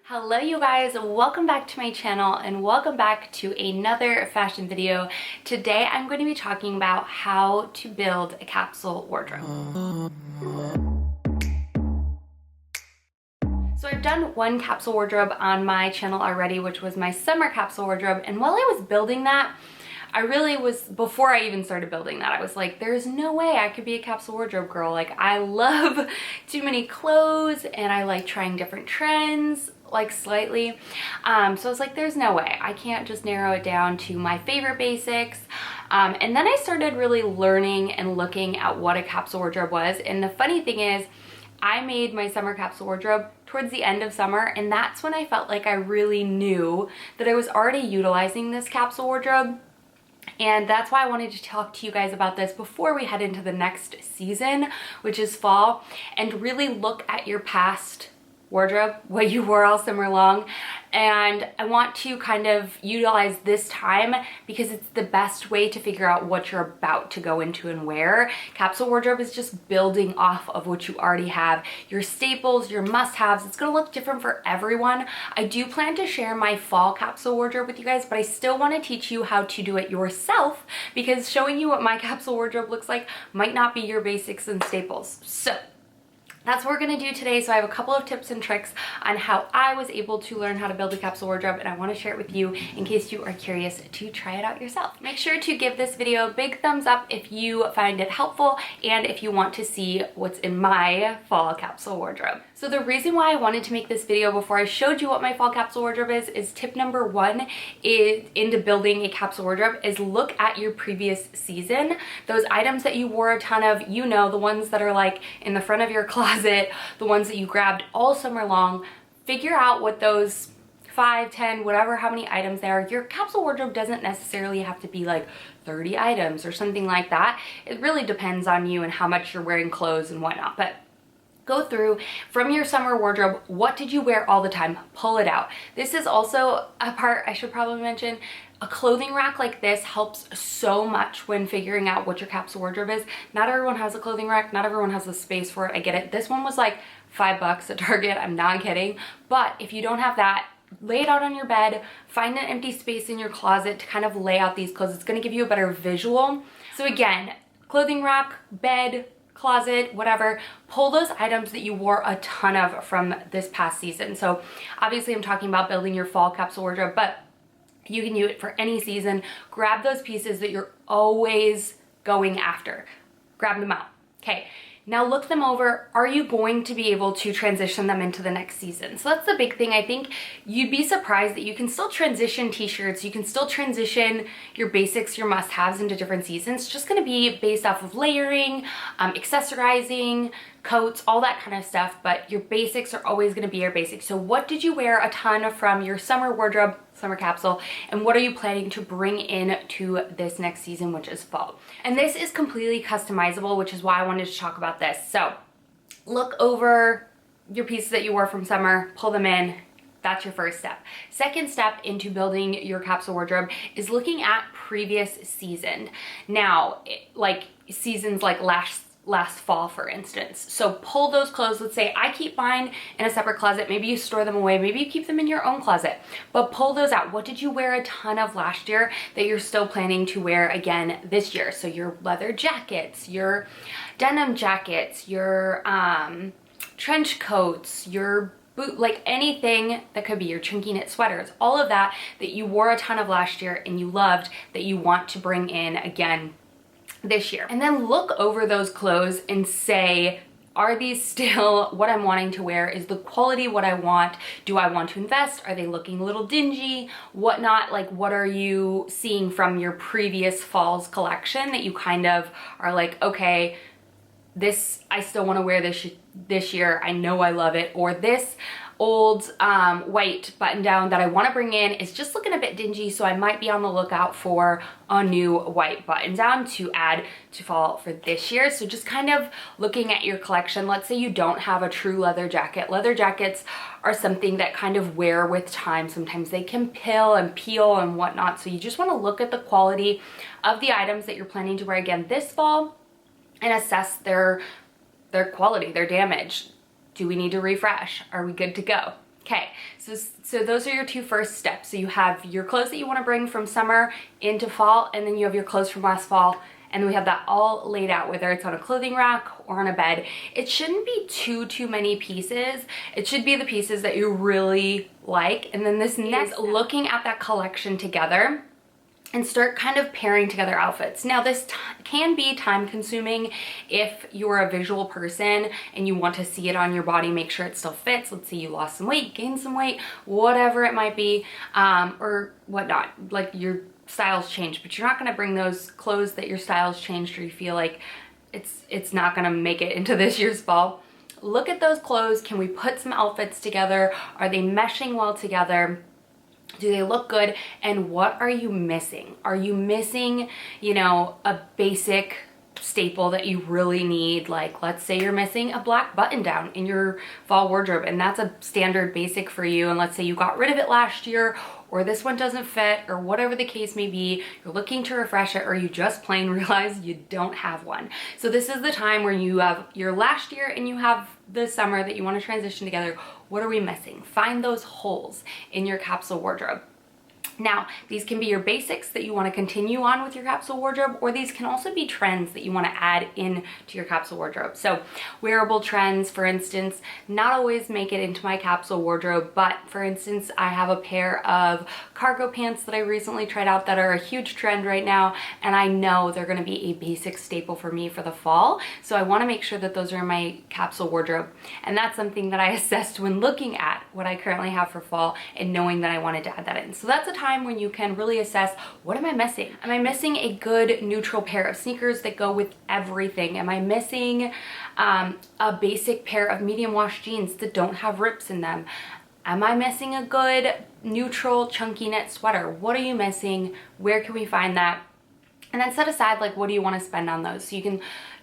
Hello you guys, welcome back to my channel and welcome back to another fashion video. Today I'm going to be talking about how to build a capsule wardrobe. So I've done one capsule wardrobe on my channel already, which was my summer capsule wardrobe, and while I was building that, before I even started building that, I was like, there's no way I could be a capsule wardrobe girl. Like, I love too many clothes and I like trying different trends, like slightly. So I was like, there's no way. I can't just narrow it down to my favorite basics. And then I started really learning and looking at what a capsule wardrobe was. And the funny thing is, I made my summer capsule wardrobe towards the end of summer, and that's when I felt like I really knew that I was already utilizing this capsule wardrobe. And that's why I wanted to talk to you guys about this before we head into the next season, which is fall, and really look at your past wardrobe, what you wore all summer long. And I want to kind of utilize this time because it's the best way to figure out what you're about to go into and wear. Capsule wardrobe is just building off of what you already have, your staples, your must-haves. It's gonna look different for everyone. I do plan to share my fall capsule wardrobe with you guys, but I still want to teach you how to do it yourself, because showing you what my capsule wardrobe looks like might not be your basics and staples. So that's what we're gonna do today. So I have a couple of tips and tricks on how I was able to learn how to build a capsule wardrobe, and I wanna share it with you in case you are curious to try it out yourself. Make sure to give this video a big thumbs up if you find it helpful and if you want to see what's in my fall capsule wardrobe. So the reason why I wanted to make this video before I showed you what my fall capsule wardrobe is tip number one is into building a capsule wardrobe is look at your previous season. Those items that you wore a ton of, you know, the ones that are like in the front of your closet, the ones that you grabbed all summer long. Figure out what those 5, 10, whatever, how many items there are. Your capsule wardrobe doesn't necessarily have to be like 30 items or something like that. It really depends on you and how much you're wearing clothes and whatnot. But go through from your summer wardrobe, what did you wear all the time? Pull it out. This is also a part I should probably mention. A clothing rack like this helps so much when figuring out what your capsule wardrobe is. Not everyone has a clothing rack, not everyone has the space for it, I get it. This one was like $5 at Target, I'm not kidding. But if you don't have that, lay it out on your bed, find an empty space in your closet to kind of lay out these clothes. It's gonna give you a better visual. So again, clothing rack, bed, closet, whatever, pull those items that you wore a ton of from this past season. So obviously I'm talking about building your fall capsule wardrobe, but you can do it for any season. Grab those pieces that you're always going after. Grab them out. Okay, now look them over. Are you going to be able to transition them into the next season? So that's the big thing. I think you'd be surprised that you can still transition t-shirts, you can still transition your basics, your must-haves into different seasons. It's just gonna be based off of layering, accessorizing, coats, all that kind of stuff, but your basics are always gonna be your basics. So what did you wear a ton from your summer wardrobe, summer capsule, and what are you planning to bring in to this next season, which is fall? And this is completely customizable, which is why I wanted to talk about this. So look over your pieces that you wore from summer, pull them in. That's your first step. Second step into building your capsule wardrobe is looking at previous season. Now, like seasons like last fall, for instance. So pull those clothes. Let's say I keep mine in a separate closet. Maybe you store them away. Maybe you keep them in your own closet, but pull those out. What did you wear a ton of last year that you're still planning to wear again this year? So your leather jackets, your denim jackets, your trench coats, your boot, like anything that could be your chunky knit sweaters, all of that you wore a ton of last year and you loved that you want to bring in again this year. And then look over those clothes and say, are these still what I'm wanting to wear? Is the quality what I want? Do I want to invest? Are they looking a little dingy? Whatnot? Like, what are you seeing from your previous fall's collection that you kind of are like, okay, this, I still want to wear this year. I know I love it. Or this old white button down that I want to bring in is just looking a bit dingy, so I might be on the lookout for a new white button down to add to fall for this year. So just kind of looking at your collection. Let's say you don't have a true leather jacket. Leather jackets are something that kind of wear with time. Sometimes they can peel and whatnot. So you just want to look at the quality of the items that you're planning to wear again this fall and assess their quality, their damage. Do we need to refresh? Are we good to go? Okay, so those are your two first steps. So you have your clothes that you want to bring from summer into fall, and then you have your clothes from last fall, and then we have that all laid out, whether it's on a clothing rack or on a bed. It shouldn't be too many pieces. It should be the pieces that you really like. And then this next, looking at that collection together and start kind of pairing together outfits. Now this can be time consuming if you're a visual person and you want to see it on your body, make sure it still fits. Let's say you lost some weight, gained some weight, whatever it might be, or whatnot. Like your styles change, but you're not gonna bring those clothes that your styles changed or you feel like it's not gonna make it into this year's fall. Look at those clothes. Can we put some outfits together? Are they meshing well together? Do they look good? And what are you missing? Are you missing, you know, a basic staple that you really need? Like, let's say you're missing a black button down in your fall wardrobe and that's a standard basic for you. And let's say you got rid of it last year, or this one doesn't fit, or whatever the case may be, you're looking to refresh it, or you just plain realize you don't have one. So this is the time where you have your last year and you have the summer that you want to transition together. What are we missing? Find those holes in your capsule wardrobe. Now, these can be your basics that you want to continue on with your capsule wardrobe, or these can also be trends that you want to add in to your capsule wardrobe. So wearable trends, for instance, not always make it into my capsule wardrobe, but for instance, I have a pair of cargo pants that I recently tried out that are a huge trend right now, and I know they're going to be a basic staple for me for the fall. So I want to make sure that those are in my capsule wardrobe. And that's something that I assessed when looking at what I currently have for fall and knowing that I wanted to add that in. So that's a time when you can really assess, what am I missing? Am I missing a good neutral pair of sneakers that go with everything? Am I missing a basic pair of medium wash jeans that don't have rips in them? Am I missing a good neutral chunky knit sweater? What are you missing? Where can we find that? And then set aside, like, what do you want to spend on those? So you can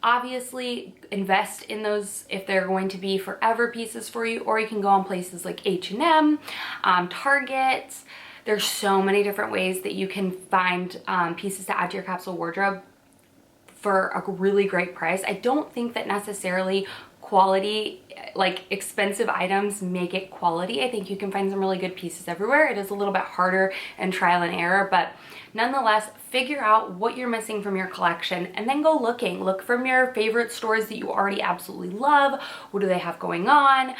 obviously invest in those if they're going to be forever pieces for you, or you can go on places like H&M, Target. There's so many different ways that you can find pieces to add to your capsule wardrobe for a really great price. I don't think that necessarily quality, like expensive items, make it quality. I think you can find some really good pieces everywhere. It is a little bit harder and trial and error, but nonetheless, figure out what you're missing from your collection and then go looking. Look from your favorite stores that you already absolutely love. What do they have going on?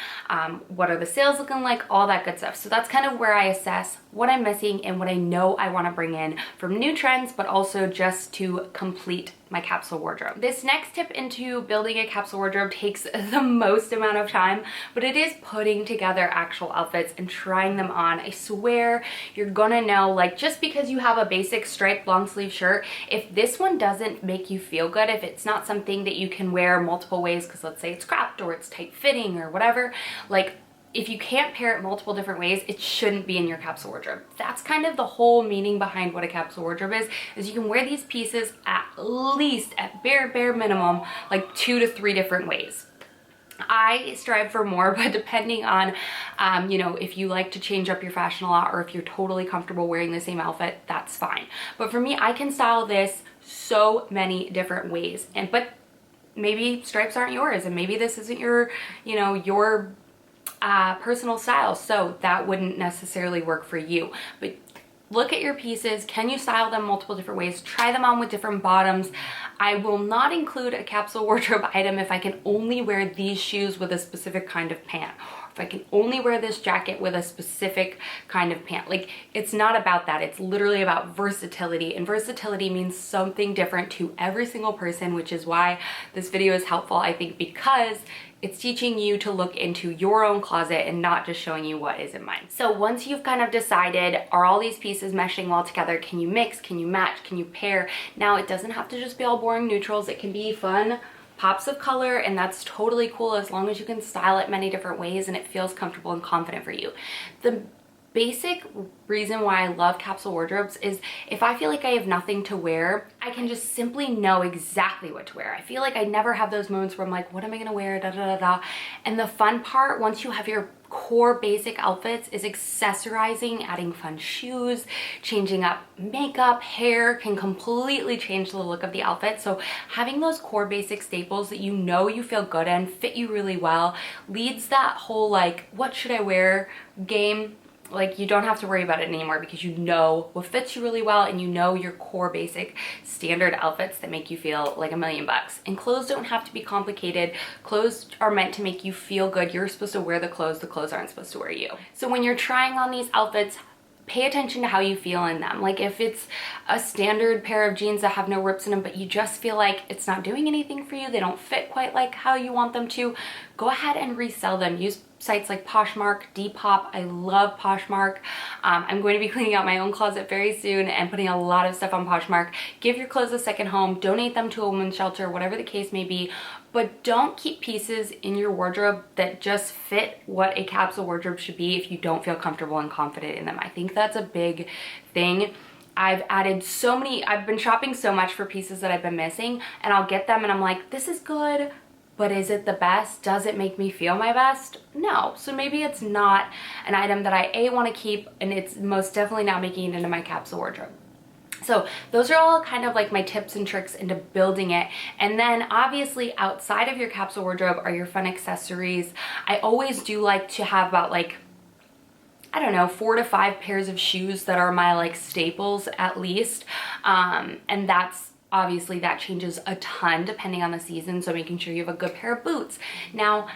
What are the sales looking like? All that good stuff. So that's kind of where I assess what I'm missing and what I know I want to bring in from new trends, but also just to complete my capsule wardrobe. This next tip into building a capsule wardrobe takes the most amount of time, but it is putting together actual outfits and trying them on. I swear you're gonna know, like, just because you have a basic striped long sleeve shirt, if this one doesn't make you feel good, if it's not something that you can wear multiple ways, because let's say it's cropped or it's tight fitting or whatever, like, if you can't pair it multiple different ways, it shouldn't be in your capsule wardrobe. That's kind of the whole meaning behind what a capsule wardrobe is you can wear these pieces at least, at bare minimum, like 2 to 3 different ways. I strive for more, but depending on, you know, if you like to change up your fashion a lot or if you're totally comfortable wearing the same outfit, that's fine. But for me, I can style this so many different ways. But maybe stripes aren't yours, and maybe this isn't your, you know, your personal style, so that wouldn't necessarily work for you. But look at your pieces. Can you style them multiple different ways? Try them on with different bottoms. I will not include a capsule wardrobe item if I can only wear these shoes with a specific kind of pant, or if I can only wear this jacket with a specific kind of pant. Like, it's not about that. It's literally about versatility, and versatility means something different to every single person, which is why this video is helpful, I think, because it's teaching you to look into your own closet and not just showing you what is in mine. So once you've kind of decided, are all these pieces meshing well together? Can you mix? Can you match? Can you pair? Now, it doesn't have to just be all boring neutrals. It can be fun pops of color, and that's totally cool as long as you can style it many different ways and it feels comfortable and confident for you. The basic reason why I love capsule wardrobes is if I feel like I have nothing to wear, I can just simply know exactly what to wear. I feel like I never have those moments where I'm like, what am I gonna wear, da da da da. And the fun part, once you have your core basic outfits, is accessorizing, adding fun shoes, changing up makeup, hair can completely change the look of the outfit. So having those core basic staples that you know you feel good in, fit you really well, leads that whole like, what should I wear game. Like, you don't have to worry about it anymore because you know what fits you really well, and you know your core basic standard outfits that make you feel like $1,000,000. And clothes don't have to be complicated. Clothes are meant to make you feel good. You're supposed to wear the clothes aren't supposed to wear you. So when you're trying on these outfits, pay attention to how you feel in them. Like if it's a standard pair of jeans that have no rips in them, but you just feel like it's not doing anything for you, they don't fit quite like how you want them to, go ahead and resell them. Use sites like Poshmark, Depop. I love Poshmark. I'm going to be cleaning out my own closet very soon and putting a lot of stuff on Poshmark. Give your clothes a second home, donate them to a women's shelter, whatever the case may be, but don't keep pieces in your wardrobe that just fit what a capsule wardrobe should be if you don't feel comfortable and confident in them. I think that's a big thing. I've added so many, I've been shopping so much for pieces that I've been missing, and I'll get them and I'm like, this is good, but is it the best? Does it make me feel my best? No. So maybe it's not an item that I want to keep, and it's most definitely not making it into my capsule wardrobe. So those are all kind of like my tips and tricks into building it. And then obviously outside of your capsule wardrobe are your fun accessories. I always do like to have about like, I don't know, 4 to 5 pairs of shoes that are my like staples at least. And that's obviously that changes a ton depending on the season. So making sure you have a good pair of boots. Now,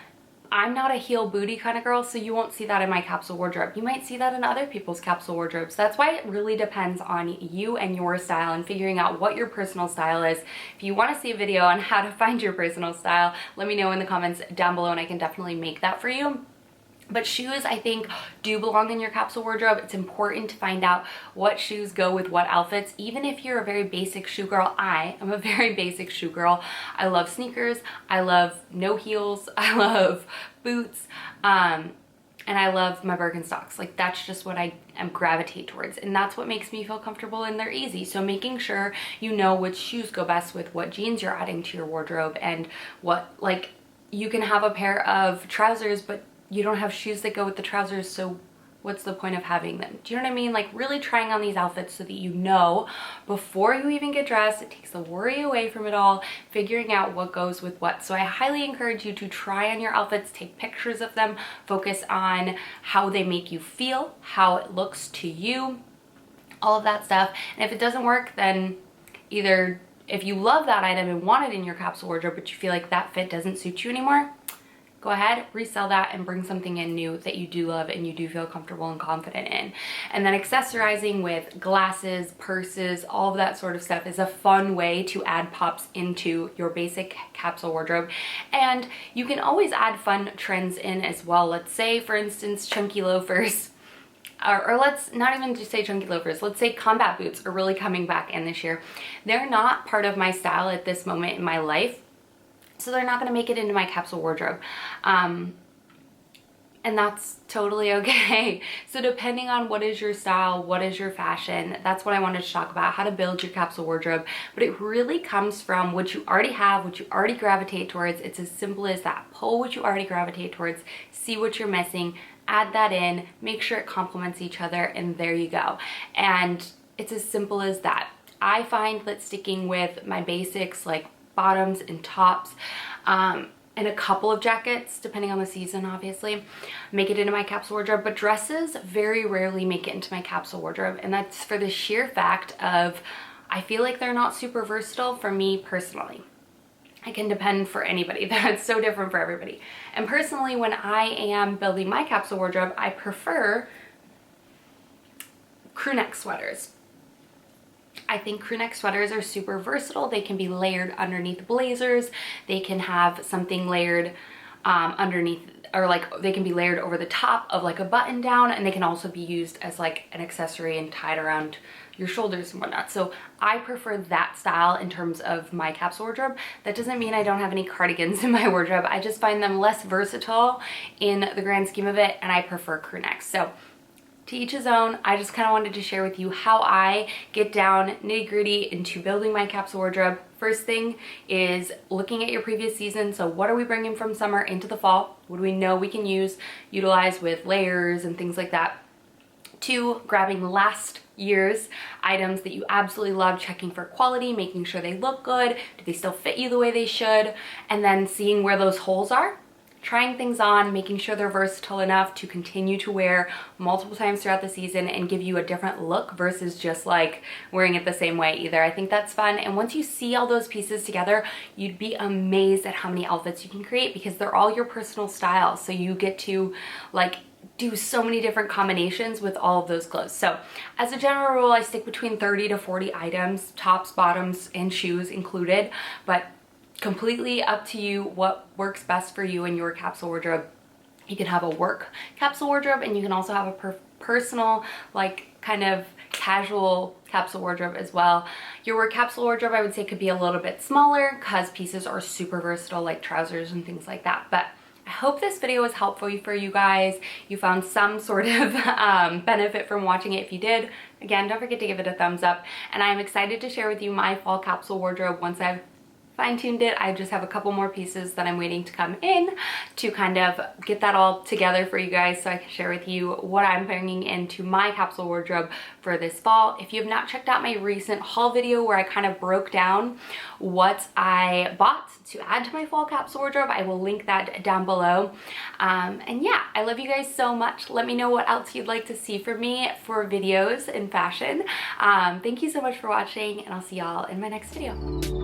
I'm not a heel booty kind of girl, so you won't see that in my capsule wardrobe. You might see that in other people's capsule wardrobes. That's why it really depends on you and your style and figuring out what your personal style is. If you want to see a video on how to find your personal style, let me know in the comments down below and I can definitely make that for you. But shoes, I think, do belong in your capsule wardrobe. It's important to find out what shoes go with what outfits. Even if you're a very basic shoe girl, I am a very basic shoe girl. I love sneakers. I love no heels. I love boots. And I love my Birkenstocks. Like, that's just what I gravitate towards. And that's what makes me feel comfortable, and they're easy. So making sure you know which shoes go best with what jeans you're adding to your wardrobe, and what, like, you can have a pair of trousers, but you don't have shoes that go with the trousers, so what's the point of having them? Do you know what I mean? Like, really trying on these outfits so that you know before you even get dressed. It takes the worry away from it all, figuring out what goes with what. So I highly encourage you to try on your outfits, take pictures of them, focus on how they make you feel, how it looks to you, all of that stuff. And if it doesn't work, then either if you love that item and want it in your capsule wardrobe, but you feel like that fit doesn't suit you anymore, go ahead, resell that and bring something in new that you do love and you do feel comfortable and confident in. And then accessorizing with glasses, purses, all of that sort of stuff is a fun way to add pops into your basic capsule wardrobe. And you can always add fun trends in as well. Let's say, for instance, chunky loafers. Or let's not even just say chunky loafers, let's say combat boots are really coming back in this year. They're not part of my style at this moment in my life, so they're not going to make it into my capsule wardrobe. And that's totally okay. So depending on what is your style, what is your fashion, that's what I wanted to talk about, how to build your capsule wardrobe. But it really comes from what you already have, what you already gravitate towards. It's as simple as that. Pull what you already gravitate towards, see what you're missing, add that in, make sure it complements each other, and there you go. And it's as simple as that. I find that sticking with my basics, like bottoms and tops, and a couple of jackets, depending on the season, obviously, make it into my capsule wardrobe. But dresses very rarely make it into my capsule wardrobe, and that's for the sheer fact of I feel like they're not super versatile for me personally. It can depend for anybody. That's so different for everybody. And personally, when I am building my capsule wardrobe, I prefer crew neck sweaters. I think crew neck sweaters are super versatile. They can be layered underneath blazers. They can have something layered underneath, or like they can be layered over the top of like a button down, and they can also be used as like an accessory and tied around your shoulders and whatnot. So I prefer that style in terms of my capsule wardrobe. That doesn't mean I don't have any cardigans in my wardrobe. I just find them less versatile in the grand scheme of it, and I prefer crew necks. So to each his own. I just kind of wanted to share with you how I get down nitty-gritty into building my capsule wardrobe. First thing is looking at your previous season. So what are we bringing from summer into the fall? What do we know we can utilize with layers and things like that? 2, grabbing last year's items that you absolutely love, checking for quality, making sure they look good, do they still fit you the way they should, and then seeing where those holes are, trying things on, making sure they're versatile enough to continue to wear multiple times throughout the season and give you a different look versus just like wearing it the same way either. I think that's fun. And once you see all those pieces together, you'd be amazed at how many outfits you can create because they're all your personal style. So you get to like do so many different combinations with all of those clothes. So as a general rule, I stick between 30 to 40 items, tops, bottoms, and shoes included, but completely up to you what works best for you in your capsule wardrobe. You can have a work capsule wardrobe and you can also have a personal, like kind of casual capsule wardrobe as well. Your work capsule wardrobe, I would say, could be a little bit smaller because pieces are super versatile, like trousers and things like that. But I hope this video was helpful for you guys. You found some sort of benefit from watching it. If you did, again, don't forget to give it a thumbs up. And I'm excited to share with you my fall capsule wardrobe once I've fine-tuned it. I just have a couple more pieces that I'm waiting to come in to kind of get that all together for you guys so I can share with you what I'm bringing into my capsule wardrobe for this fall. If you have not checked out my recent haul video where I kind of broke down what I bought to add to my fall capsule wardrobe, I will link that down below. And yeah, I love you guys so much. Let me know what else you'd like to see from me for videos in fashion. Thank you so much for watching, and I'll see y'all in my next video.